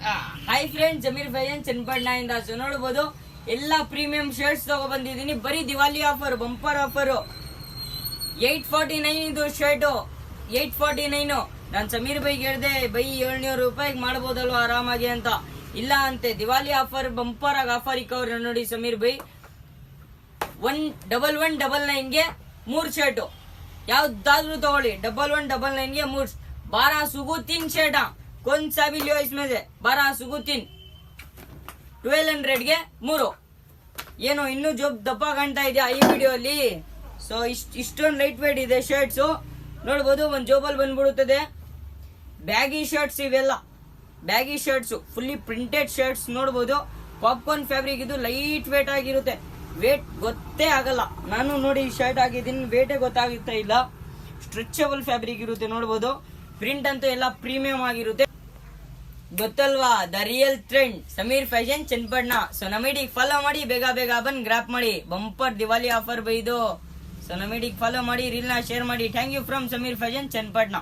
Hi friends, Zameer fashion Channapatna ಇಂದ. So ನೋಡಬಹುದು ಎಲ್ಲ ಪ್ರೀಮಿಯಂ ಶರ್ಟ್ಸ್ ತಗೋ ಬಂದಿದ್ದೀನಿ. ಬರೀ ದಿವಾಲಿ ಆಫರ್, ಬಂಪರ್ ಆಫರ್. 849 ಇದು ಶರ್ಟ್, 849. ನಾನು ಸಮೀರ್ ಬೈಗೆ ಹೇಳ್ದೆ, ಬೈ 700 ರೂಪಾಯಿಗೆ ಮಾಡಬಹುದಲ್ವಾ ಆರಾಮಾಗಿ ಅಂತ. ಇಲ್ಲ ಅಂತೆ, ದಿವಾಲಿ ಆಫರ್ ಬಂಪರ್ ಆಗಿ ಆಫರ್ ಇಕ್ಕವ್ರೆ ನೋಡಿ ಸಮೀರ್ ಬೈ. 1119ಗೆ 3 ಶರ್ಟ್, ಯಾವ್ದಾದ್ರು ತಗೊಳ್ಳಿ. 1119ಗೆ 3 12 सुगु 3 शर्ट. कौन सा भी लियो इसमें से 12 सुगु 3 1200 ಗೆ 3. ಏನೋ ಇನ್ನು ಜೋಬ್ ದಪ್ಪ ಕಾಣ್ತಾ ಇದೆ ಈ ವಿಡಿಯೋ ಅಲ್ಲಿ. ಸೊ ಇಷ್ಟೊಂದು ಲೈಟ್ ವೇಟ್ ಇದೆ ಶರ್ಟ್ಸ್ ನೋಡಬಹುದು. ಒಂದ್ ಜೋಬಲ್ ಬಂದ್ಬಿಡುತ್ತದೆ. ಬ್ಯಾಗಿ ಶರ್ಟ್ಸ್ ಇವೆಲ್ಲ baggy shirts, fully printed shirts ನೋಡಬಹುದು. ಪಾಪ್ಕಾರ್ನ್ ಫ್ಯಾಬ್ರಿಕ್, ಇದು ಲೈಟ್ ವೇಟ್ ಆಗಿರುತ್ತೆ. ವೇಟ್ ಗೊತ್ತೇ ಆಗಲ್ಲ. ನಾನು ನೋಡಿ ಶರ್ಟ್ ಹಾಕಿದ್ದೀನಿ, ವೇಟೇ ಗೊತ್ತಾಗುತ್ತಾ ಇಲ್ಲ. ಸ್ಟ್ರೆಚಬಲ್ ಫ್ಯಾಬ್ರಿಕ್ ಇರುತ್ತೆ ನೋಡಬಹುದು. ಪ್ರಿಂಟ್ ಅಂತೂ ಎಲ್ಲ ಪ್ರೀಮಿಯಂ ಆಗಿರುತ್ತೆ. ಗೊತ್ತಲ್ವಾ, the real trend Sameer fashion Channapatna. So ನಮಿಡಿಗೆ ಫಾಲೋ ಮಾಡಿ, ಬೇಗ ಬೇಗ ಬಂದ್ ಗ್ರಾಪ್ ಮಾಡಿ. ಬಂಪರ್ ದಿವಾಲಿ ಆಫರ್ ಬೈದು. ಸೊ ನಮಿಡಿಗೆ ಫಾಲೋ ಮಾಡಿ, ರೀಲ್ ನ ಶೇರ್ ಮಾಡಿ. Thank you from Sameer fashion Channapatna.